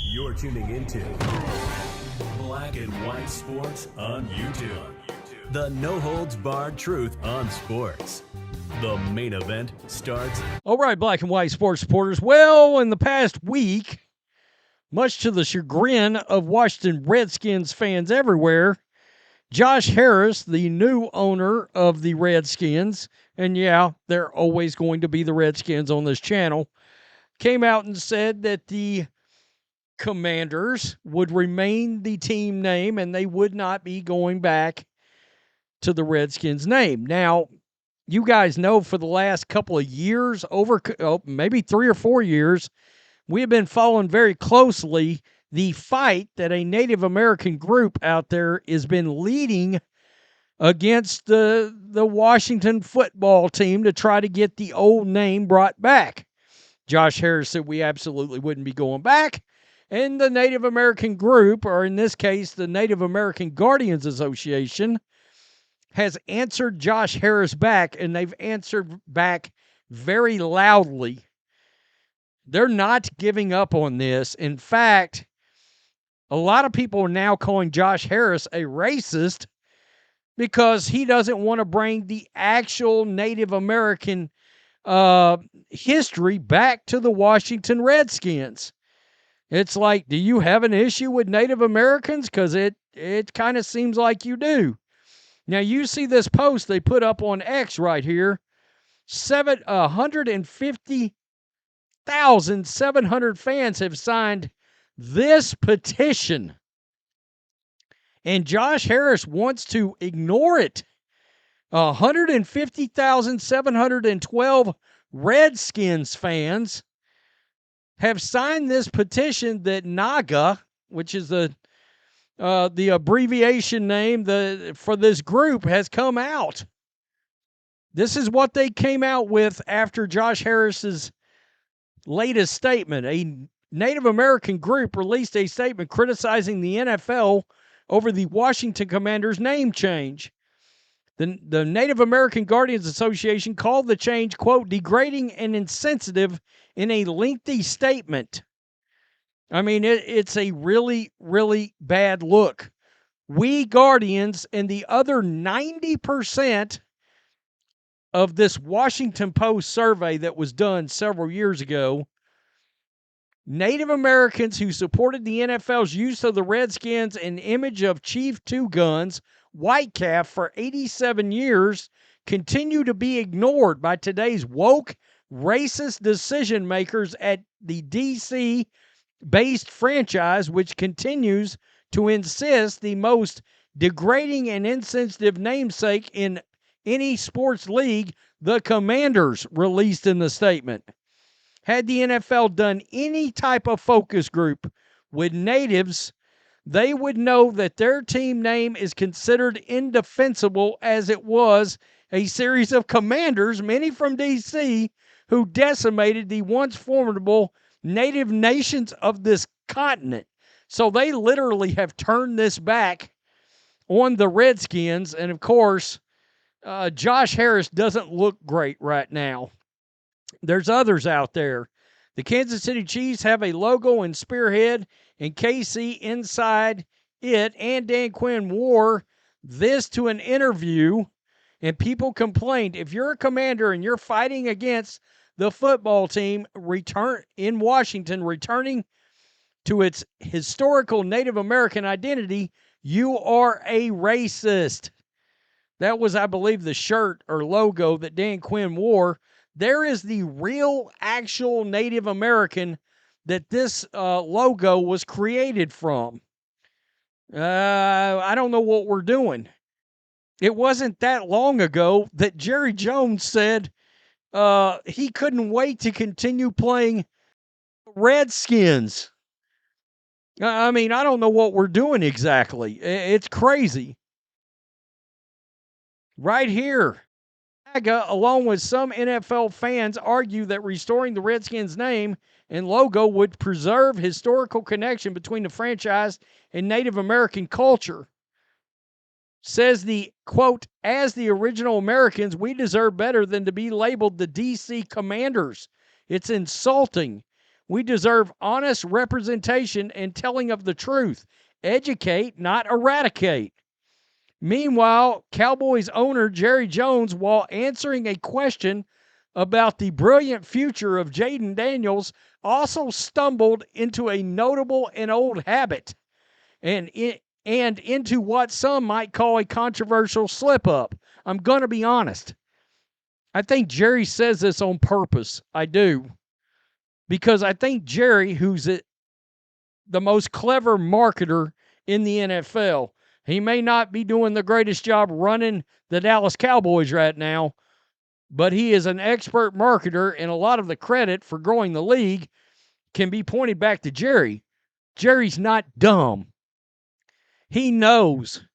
You're tuning into Black and White Sports on YouTube. The no-holds-barred truth on sports. The main event starts. All right, Black and White Sports supporters. Well, in the past week, much to the chagrin of Washington Redskins fans everywhere, Josh Harris, the new owner of the Redskins, and yeah, they're always going to be the Redskins on this channel, came out and said that the Commanders would remain the team name and they would not be going back to the Redskins name. Now, you guys know for the last couple of years, maybe 3 or 4 years, we have been following very closely the fight that a Native American group out there has been leading against the Washington football team to try to get the old name brought back. Josh Harris said we absolutely wouldn't be going back. And the Native American group, or in this case, the Native American Guardians Association, has answered Josh Harris back, and they've answered back very loudly. They're not giving up on this. In fact, a lot of people are now calling Josh Harris a racist because he doesn't want to bring the actual Native American history back to the Washington Redskins. It's like, do you have an issue with Native Americans? Because it kind of seems like you do. Now, you see this post they put up on X right here. 150,700 fans have signed this petition. And Josh Harris wants to ignore it. 150,712 Redskins fans have signed this petition that NAGA, which is the abbreviation name for this group, has come out. This is what they came out with after Josh Harris's latest statement. A Native American group released a statement criticizing the NFL over the Washington Commanders name change. The Native American Guardians Association called the change, quote, degrading and insensitive in a lengthy statement. I mean, it's a really, really bad look. We Guardians and the other 90% of this Washington Post survey that was done several years ago, Native Americans who supported the NFL's use of the Redskins and image of Chief Two Guns, White Calf, for 87 years continue to be ignored by today's woke, racist decision makers at the D.C.-based franchise, which continues to insist the most degrading and insensitive namesake in any sports league, the Commanders, released in the statement. Had the NFL done any type of focus group with natives, they would know that their team name is considered indefensible, as it was a series of commanders, many from D.C., who decimated the once formidable native nations of this continent. So they literally have turned this back on the Redskins. And, of course, Josh Harris doesn't look great right now. There's others out there. The Kansas City Chiefs have a logo and spearhead, and KC inside it, and Dan Quinn wore this to an interview, and people complained, if you're a Commander and you're fighting against the football team in Washington, returning to its historical Native American identity, you are a racist. That was, I believe, the shirt or logo that Dan Quinn wore. There is the real, actual Native American that this logo was created from. I don't know what we're doing. It wasn't that long ago that Jerry Jones said he couldn't wait to continue playing Redskins. I mean, I don't know what we're doing exactly. It's crazy. Right here, MAGA, along with some NFL fans, argue that restoring the Redskins name and logo would preserve historical connection between the franchise and Native American culture. Says the, quote, as the original Americans, we deserve better than to be labeled the D.C. Commanders. It's insulting. We deserve honest representation and telling of the truth. Educate, not eradicate. Meanwhile, Cowboys owner Jerry Jones, while answering a question about the brilliant future of Jayden Daniels, also stumbled into a notable and old habit and into what some might call a controversial slip-up. I'm going to be honest. I think Jerry says this on purpose. I do. Because I think Jerry, who's the most clever marketer in the NFL, he may not be doing the greatest job running the Dallas Cowboys right now, but he is an expert marketer, and a lot of the credit for growing the league can be pointed back to Jerry. Jerry's not dumb. He knows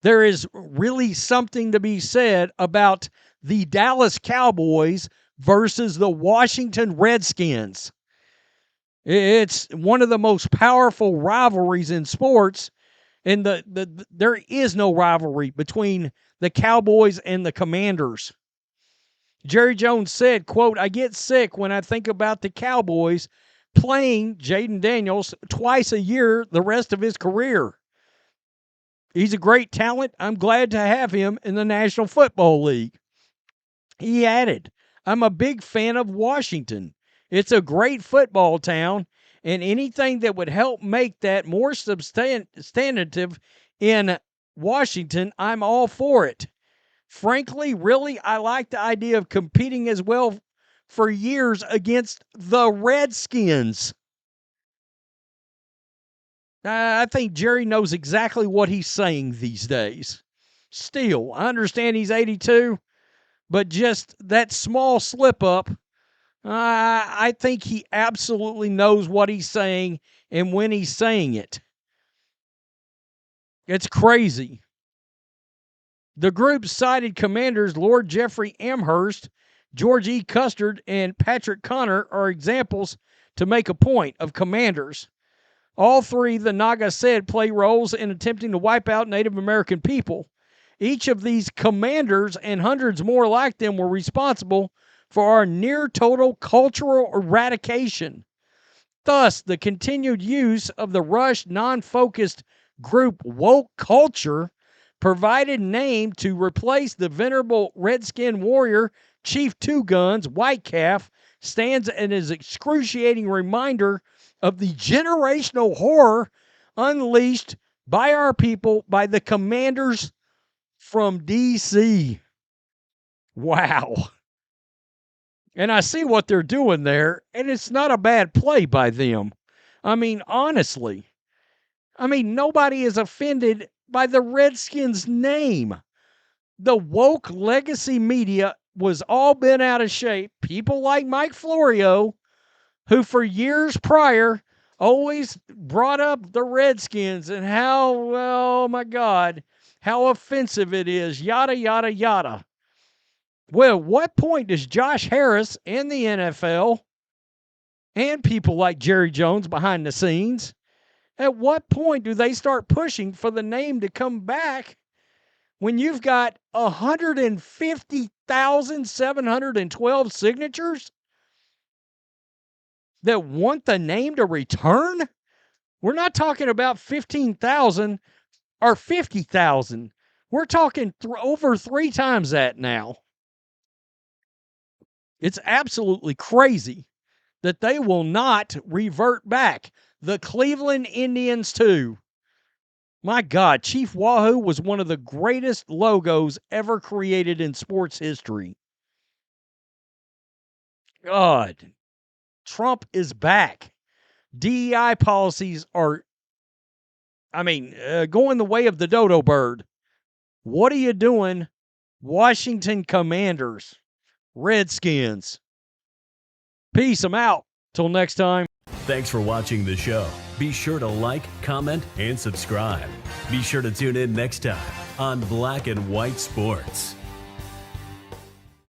there is really something to be said about the Dallas Cowboys versus the Washington Redskins. It's one of the most powerful rivalries in sports, and there is no rivalry between the Cowboys and the Commanders. Jerry Jones said, quote, "I get sick when I think about the Cowboys playing Jayden Daniels twice a year the rest of his career. He's a great talent. I'm glad to have him in the National Football League." He added, "I'm a big fan of Washington. It's a great football town, and anything that would help make that more substantive in Washington, I'm all for it. Frankly, really, I like the idea of competing as well for years against the Redskins." I think Jerry knows exactly what he's saying these days. Still, I understand he's 82, but just that small slip-up, I think he absolutely knows what he's saying and when he's saying it. It's crazy. The group cited Commanders Lord Jeffrey Amherst, George E. Custard, and Patrick Connor are examples to make a point of Commanders. All three, the Naga said, play roles in attempting to wipe out Native American people. Each of these commanders and hundreds more like them were responsible for our near-total cultural eradication. Thus, the continued use of the rushed, non-focused group woke culture provided name to replace the venerable Redskin warrior Chief Two Guns, White Calf, stands as an excruciating reminder of the generational horror unleashed by our people by the Commanders from D.C. Wow. And I see what they're doing there, and it's not a bad play by them. I mean, honestly. I mean, nobody is offended by the Redskins name. The woke legacy media was all bent out of shape. People like Mike Florio, who for years prior always brought up the Redskins and how, oh my God, how offensive it is, yada, yada, yada. Well, what point does Josh Harris and the NFL and people like Jerry Jones behind the scenes, at what point do they start pushing for the name to come back when you've got 150,712 signatures that want the name to return? We're not talking about 15,000 or 50,000. We're talking over 3 times that now. It's absolutely crazy that they will not revert back. The Cleveland Indians, too. My God, Chief Wahoo was one of the greatest logos ever created in sports history. God, Trump is back. DEI policies are, going the way of the dodo bird. What are you doing, Washington Commanders, Redskins? Peace, I'm out. Till next time. Thanks for watching the show. Be sure to like, comment, and subscribe. Be sure to tune in next time on Black and White Sports.